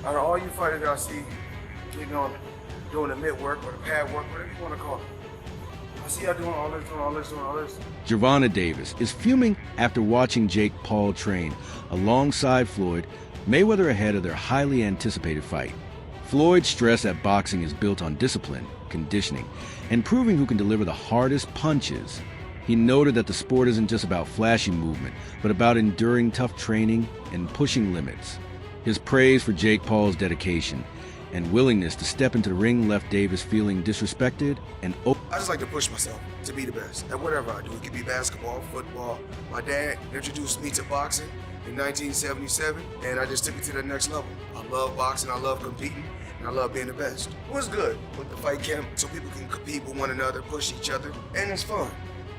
Out of all you fighters that I see getting on, doing the mid work or the pad work, whatever you want to call it, I see y'all doing all this, doing all this, doing all this. Gervonta Davis is fuming after watching Jake Paul train alongside Floyd Mayweather ahead of their highly anticipated fight. Floyd's stress that boxing is built on discipline, conditioning, and proving who can deliver the hardest punches. He noted that the sport isn't just about flashy movement, but about enduring tough training and pushing limits. His praise for Jake Paul's dedication and willingness to step into the ring left Davis feeling disrespected and I just like to push myself to be the best at whatever I do. It could be basketball, football. My dad introduced me to boxing in 1977, and I just took it to the next level. I love boxing, I love competing, and I love being the best. It was good with the fight camp so people can compete with one another, push each other, and it's fun.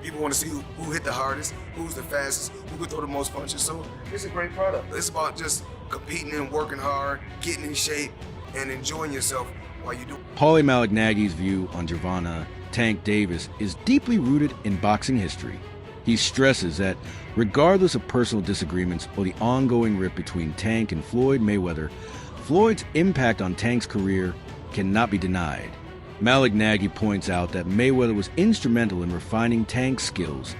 People want to see who hit the hardest, who's the fastest, who can throw the most punches, so it's a great product. It's about just competing and working hard, getting in shape, and enjoying yourself while you do. Paulie Malignaggi's view on Gervonta "Tank" Davis is deeply rooted in boxing history. He stresses that regardless of personal disagreements or the ongoing rift between Tank and Floyd Mayweather, Floyd's impact on Tank's career cannot be denied. Malignaggi points out that Mayweather was instrumental in refining Tank's skills,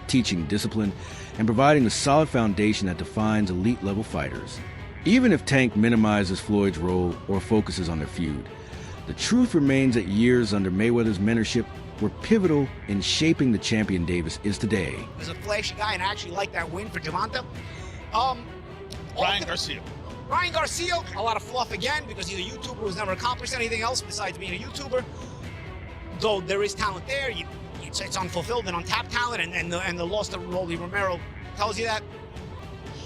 teaching discipline, and providing the solid foundation that defines elite-level fighters. Even if Tank minimizes Floyd's role or focuses on their feud, the truth remains that years under Mayweather's mentorship were pivotal in shaping the champion Davis is today. He's a flashy guy, and I actually like that win for Gervonta. Ryan Garcia. Ryan Garcia, a lot of fluff again because he's a YouTuber who's never accomplished anything else besides being a YouTuber. Though there is talent there, it's unfulfilled and untapped talent, and the loss to Rolly Romero tells you that.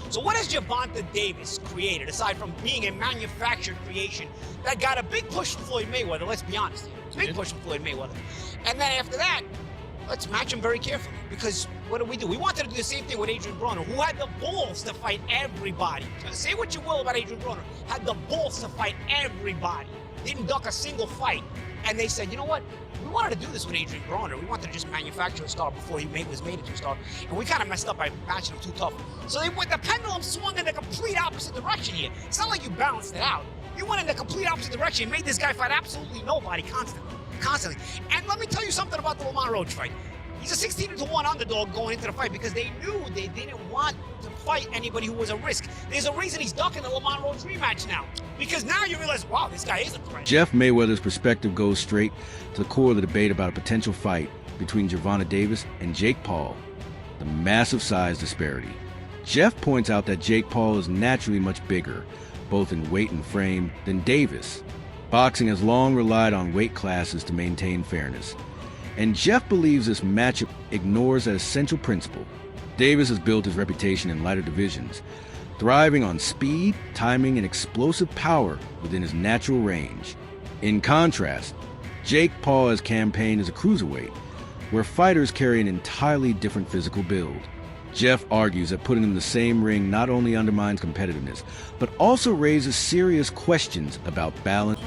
So what has Gervonta Davis created, aside from being a manufactured creation that got a big push from Floyd Mayweather? Let's be honest here. It's a big push from Floyd Mayweather. And then after that, let's match him very carefully. Because what do? We wanted to do the same thing with Adrian Broner, who had the balls to fight everybody. Say what you will about Adrian Broner, had the balls to fight everybody. Didn't duck a single fight. And they said, you know what? We wanted to do this with Adrian Broner. We wanted to just manufacture a star before he was made into a star. And we kind of messed up by matching him too tough. So the pendulum swung in the complete opposite direction here. It's not like you balanced it out. You went in the complete opposite direction and made this guy fight absolutely nobody constantly. And let me tell you something about the Lamont Roach fight. He's a 16-1 underdog going into the fight because they knew they didn't want to fight anybody who was a risk. There's a reason he's ducking the Lamont Roach rematch now. Because now you realize, wow, this guy is a threat. Jeff Mayweather's perspective goes straight to the core of the debate about a potential fight between Gervonta Davis and Jake Paul, the massive size disparity. Jeff points out that Jake Paul is naturally much bigger, both in weight and frame, than Davis. Boxing has long relied on weight classes to maintain fairness. And Jeff believes this matchup ignores that essential principle. Davis has built his reputation in lighter divisions, thriving on speed, timing, and explosive power within his natural range. In contrast, Jake Paul has campaigned as a cruiserweight, where fighters carry an entirely different physical build. Jeff argues that putting them in the same ring not only undermines competitiveness, but also raises serious questions about balance.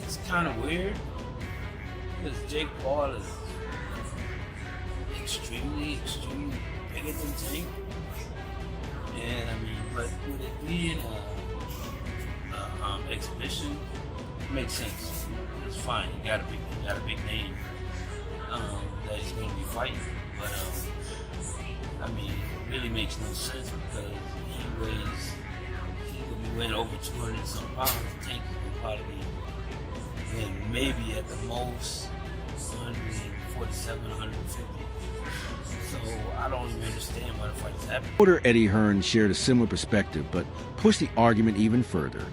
It's kind of weird, because Jake Paul is extremely bigger than Tank. And I mean, but with it being an exhibition, it makes sense. It's fine. He got a big name that he's going to be fighting. But I mean, it really makes no sense because he could be weighing over 200 and some pounds. Tank would probably be maybe at the most 147, 150. So I don't even understand why the fight is happening. Reporter Eddie Hearn shared a similar perspective, but pushed the argument even further.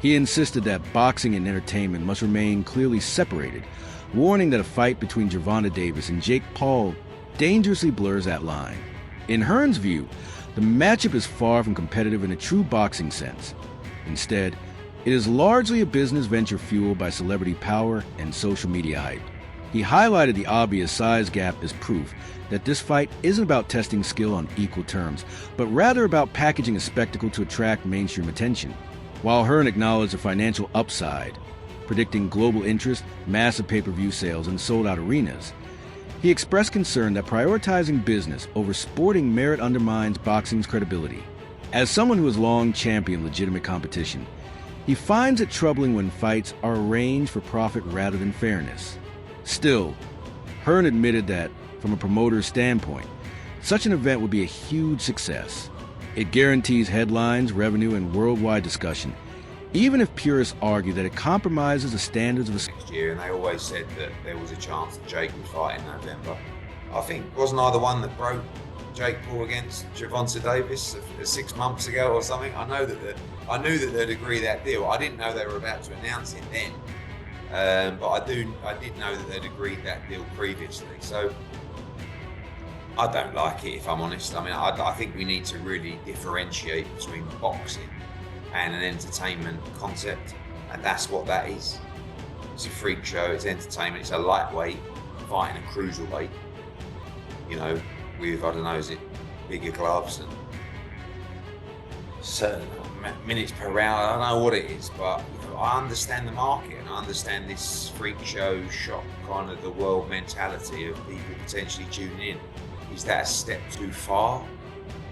He insisted that boxing and entertainment must remain clearly separated, warning that a fight between Gervonta Davis and Jake Paul dangerously blurs that line. In Hearn's view, the matchup is far from competitive in a true boxing sense. Instead, it is largely a business venture fueled by celebrity power and social media hype. He highlighted the obvious size gap as proof that this fight isn't about testing skill on equal terms, but rather about packaging a spectacle to attract mainstream attention. While Hearn acknowledged the financial upside, predicting global interest, massive pay-per-view sales, and sold-out arenas, he expressed concern that prioritizing business over sporting merit undermines boxing's credibility. As someone who has long championed legitimate competition, He finds it troubling when fights are arranged for profit rather than fairness. Still, Hearn admitted that, from a promoter's standpoint, such an event would be a huge success. It guarantees headlines, revenue, and worldwide discussion, even if purists argue that it compromises the standards of the next year, and they always said that there was a chance that Jake would fight in November. I think, wasn't I the one that broke Jake Paul against Gervonta Davis 6 months ago or something? I knew that they'd agree that deal. I didn't know they were about to announce it then, but I did know that they'd agreed that deal previously. So I don't like it, if I'm honest. I mean, I think we need to really differentiate between boxing and an entertainment concept, and that's what that is. It's a freak show, it's entertainment, it's a lightweight fighting a cruiserweight, you know, with, I don't know, is it bigger gloves and certain minutes per round, I don't know what it is, but you know, I understand the market and I understand this freak show shock kind of the world mentality of people potentially tuning in. Is that a step too far?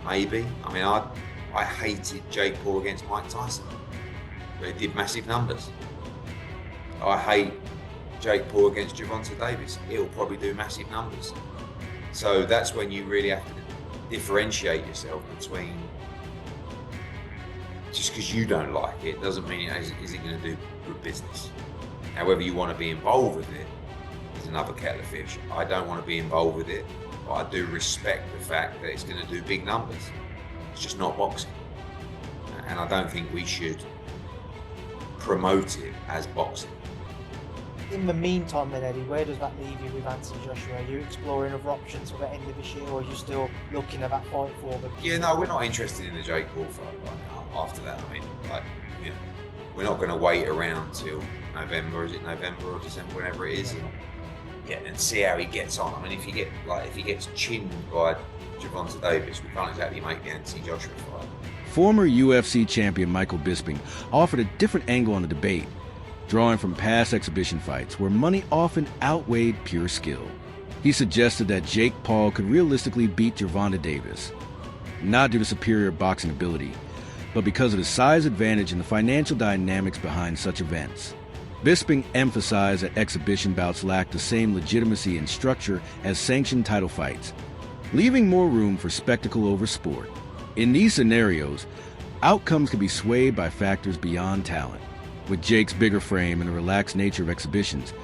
Maybe. I mean, I hated Jake Paul against Mike Tyson, but he did massive numbers. I hate Jake Paul against Gervonta Davis. He'll probably do massive numbers. So that's when you really have to differentiate yourself between, just because you don't like it doesn't mean it isn't going to do good business. Now, whether you want to be involved with it is another kettle of fish. I don't want to be involved with it, but I do respect the fact that it's going to do big numbers. It's just not boxing. And I don't think we should promote it as boxing. In the meantime then, Eddie, where does that leave you with Anthony Joshua? Are you exploring other options for the end of this year, or are you still looking at that fight forward? Yeah, no, we're not interested in the Jake Paul fight right now. After that, I mean, like, you know, we're not going to wait around till November, is it November or December, whenever it is, and see how he gets on. I mean, if he gets chinned by Gervonta Davis, we can't exactly make the Anthony Joshua fight. Former UFC champion Michael Bisping offered a different angle on the debate, drawing from past exhibition fights where money often outweighed pure skill. He suggested that Jake Paul could realistically beat Gervonta Davis, not due to superior boxing ability, but because of the size advantage and the financial dynamics behind such events. Bisping emphasized that exhibition bouts lack the same legitimacy and structure as sanctioned title fights, leaving more room for spectacle over sport. In these scenarios, outcomes can be swayed by factors beyond talent. With Jake's bigger frame and the relaxed nature of exhibitions,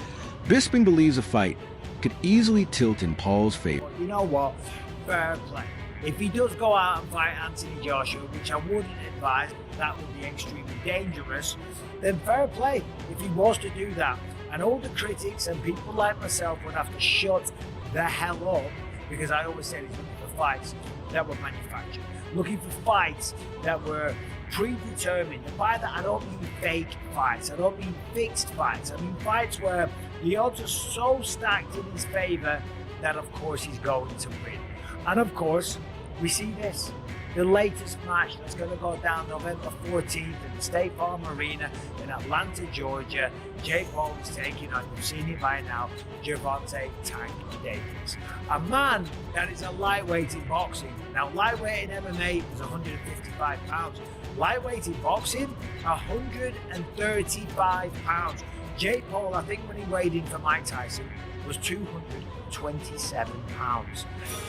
Bisping believes a fight could easily tilt in Paul's favor. You know what? Fair play. If he does go out and fight Anthony Joshua, which I wouldn't advise, that would be extremely dangerous, then fair play if he was to do that. And all the critics and people like myself would have to shut the hell up, because I always said he's looking for fights that were manufactured, looking for fights that were predetermined. And by that, I don't mean fake fights. I don't mean fixed fights. I mean fights where the odds are so stacked in his favor that, of course, he's going to win. And, of course, we see this. The latest match that's going to go down November 14th in the State Farm Arena in Atlanta, Georgia. Jake Paul is taking on, you've seen it by now, Gervonta Tank Davis. A man that is a lightweight in boxing. Now, lightweight in MMA is 155 pounds. Lightweight in boxing, 135 pounds. Jake Paul, I think when he weighed in for Mike Tyson, was 227 pounds.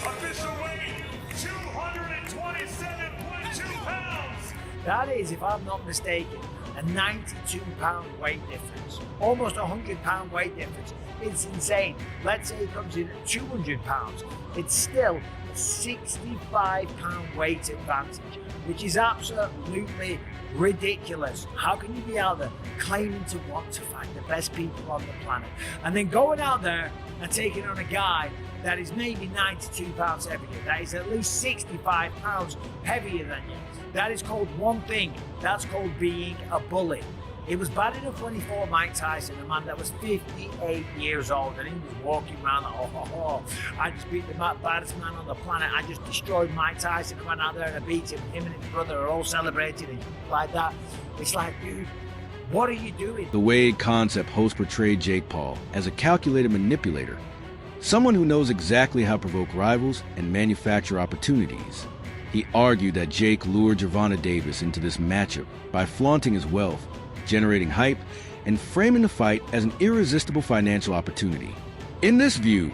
Official weight, 227.2 pounds. That is, if I'm not mistaken, a 92-pound weight difference. Almost a 100-pound weight difference. It's insane. Let's say he comes in at 200 pounds. It's still a 65-pound weight advantage, which is absolutely ridiculous. How can you be out there claiming to want to fight the best people on the planet and then going out there and taking on a guy that is maybe 92 pounds heavier, that is at least 65 pounds heavier than you? That is called one thing. That's called being a bully. It was bad enough when he fought Mike Tyson, a man that was 58 years old, and he was walking around like, I just beat the baddest man on the planet. I just destroyed Mike Tyson. I went out there and I beat him. Him and his brother are all celebrating and like that. It's like, dude, what are you doing? The Wade concept host portrayed Jake Paul as a calculated manipulator, someone who knows exactly how to provoke rivals and manufacture opportunities. He argued that Jake lured Gervonta Davis into this matchup by flaunting his wealth, generating hype, and framing the fight as an irresistible financial opportunity. In this view,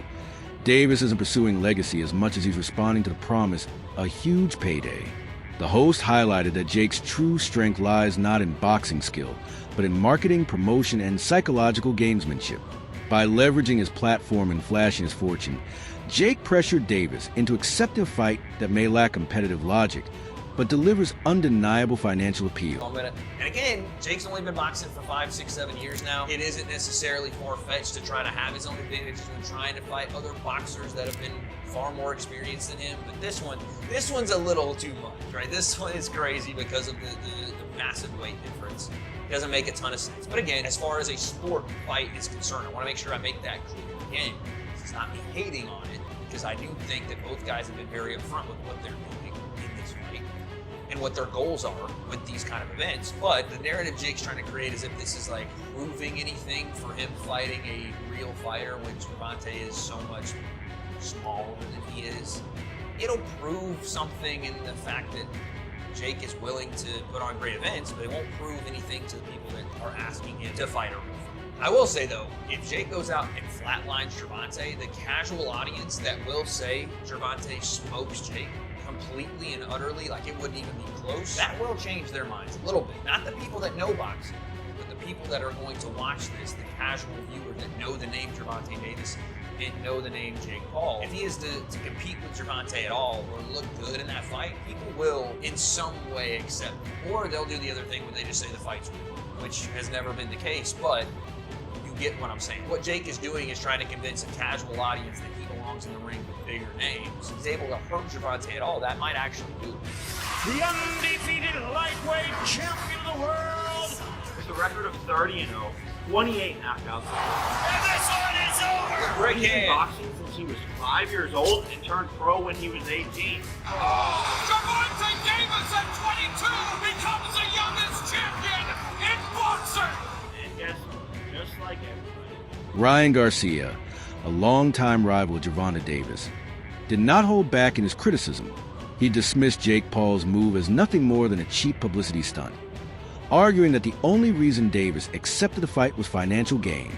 Davis isn't pursuing legacy as much as he's responding to the promise of a huge payday. The host highlighted that Jake's true strength lies not in boxing skill, but in marketing, promotion, and psychological gamesmanship. By leveraging his platform and flashing his fortune, Jake pressured Davis into accepting a fight that may lack competitive logic, but delivers undeniable financial appeal. And again, Jake's only been boxing for 5, 6, 7 years now. It isn't necessarily far-fetched to try to have his own advantages when trying to fight other boxers that have been far more experienced than him. But this one's a little too much, right? This one is crazy because of the massive weight difference. It doesn't make a ton of sense. But again, as far as a sport fight is concerned, I want to make sure I make that clear. Again, it's not me hating on it, because I do think that both guys have been very upfront with what they're doing in this fight and what their goals are with these kind of events. But the narrative Jake's trying to create is if this is like proving anything for him fighting a real fighter when Gervonta is so much smaller than he is. It'll prove something in the fact that Jake is willing to put on great events, but it won't prove anything to the people that are asking him to fight a real fighter. I will say though, if Jake goes out and flatlines Gervonta, the casual audience that will say Gervonta smokes Jake completely and utterly, like it wouldn't even be close, that will change their minds a little bit. Not the people that know boxing, but the people that are going to watch this, the casual viewer that know the name Gervonta Davis and know the name Jake Paul. If he is to compete with Gervonta at all or look good in that fight, people will in some way accept it. Or they'll do the other thing where they just say the fight's real, which has never been the case, but you get what I'm saying. What Jake is doing is trying to convince a casual audience that he belongs in the ring with bigger names. If he's able to hurt Gervonta at all, that might actually do it. The undefeated lightweight champion of the world. With a record of 30-0, 28 knockouts. And this one is over. He's been boxing since he was 5 years old and turned pro when he was 18. Gervonta Davis at 22 becomes the youngest champion in boxing. And guess what? Just like everybody. Ryan Garcia, a longtime rival of Gervonta Davis, did not hold back in his criticism. He dismissed Jake Paul's move as nothing more than a cheap publicity stunt, arguing that the only reason Davis accepted the fight was financial gain.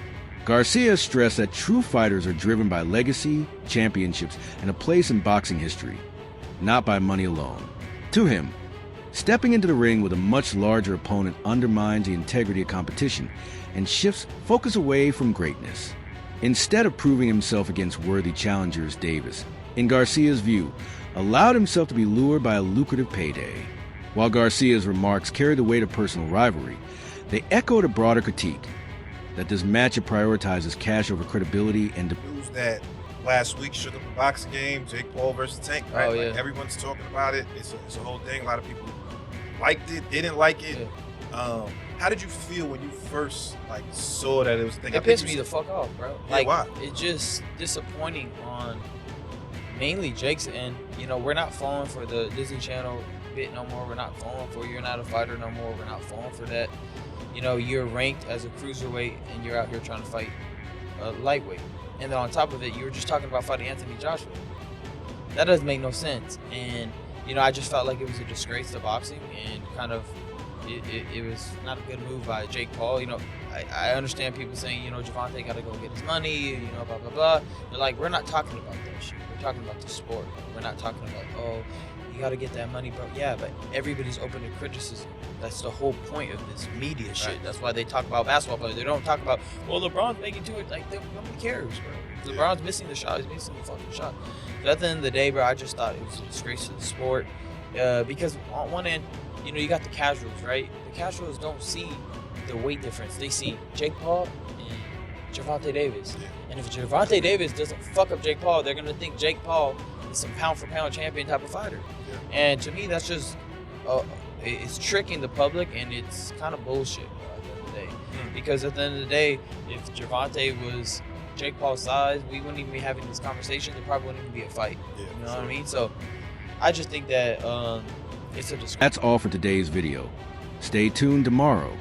Garcia stressed that true fighters are driven by legacy, championships, and a place in boxing history, not by money alone. To him, stepping into the ring with a much larger opponent undermines the integrity of competition and shifts focus away from greatness. Instead of proving himself against worthy challengers, Davis, in Garcia's view, allowed himself to be lured by a lucrative payday. While Garcia's remarks carried the weight of personal rivalry, they echoed a broader critique that this matchup prioritizes cash over credibility and news that last week shook up the boxing game, Jake Paul versus Tank, right? Oh, yeah. Like, everyone's talking about it. It's a whole thing. A lot of people liked it, didn't like it. Yeah. How did you feel when you first saw that it was a thing? It pissed me the fuck off, bro. Yeah, why? It's just disappointing on mainly Jake's end. You know, we're not falling for the Disney Channel bit no more. We're not falling for you're not a fighter no more. We're not falling for that. You know, you're ranked as a cruiserweight and you're out here trying to fight a lightweight. And then on top of it, you were just talking about fighting Anthony Joshua. That doesn't make no sense. And, you know, I just felt like it was a disgrace to boxing and kind of it was not a good move by Jake Paul. You know, I understand people saying, you know, Gervonta got to go get his money, you know, blah, blah, blah. But, like, we're not talking about that shit. We're talking about the sport. We're not talking about, oh, you got to get that money, bro. Yeah, but everybody's open to criticism. That's the whole point of this media shit. Right. That's why they talk about basketball players. They don't talk about, well, LeBron's making to it. Like, nobody cares, bro. If LeBron's missing the shot, he's missing the fucking shot. So at the end of the day, bro, I just thought it was a disgrace to the sport. Because on one end, you know, you got the casuals, right? The casuals don't see the weight difference. They see Jake Paul and Gervonta Davis. Yeah. And if Gervonta Davis doesn't fuck up Jake Paul, they're going to think Jake Paul is some pound-for-pound champion type of fighter. Yeah. And to me, that's just, it's tricking the public, and it's kind of bullshit, bro, at the end of the day. Because at the end of the day, if Gervonta was Jake Paul's size, we wouldn't even be having this conversation. There probably wouldn't even be a fight. Yeah, you know what I mean? So I just think that it's a disgrace. That's all for today's video. Stay tuned tomorrow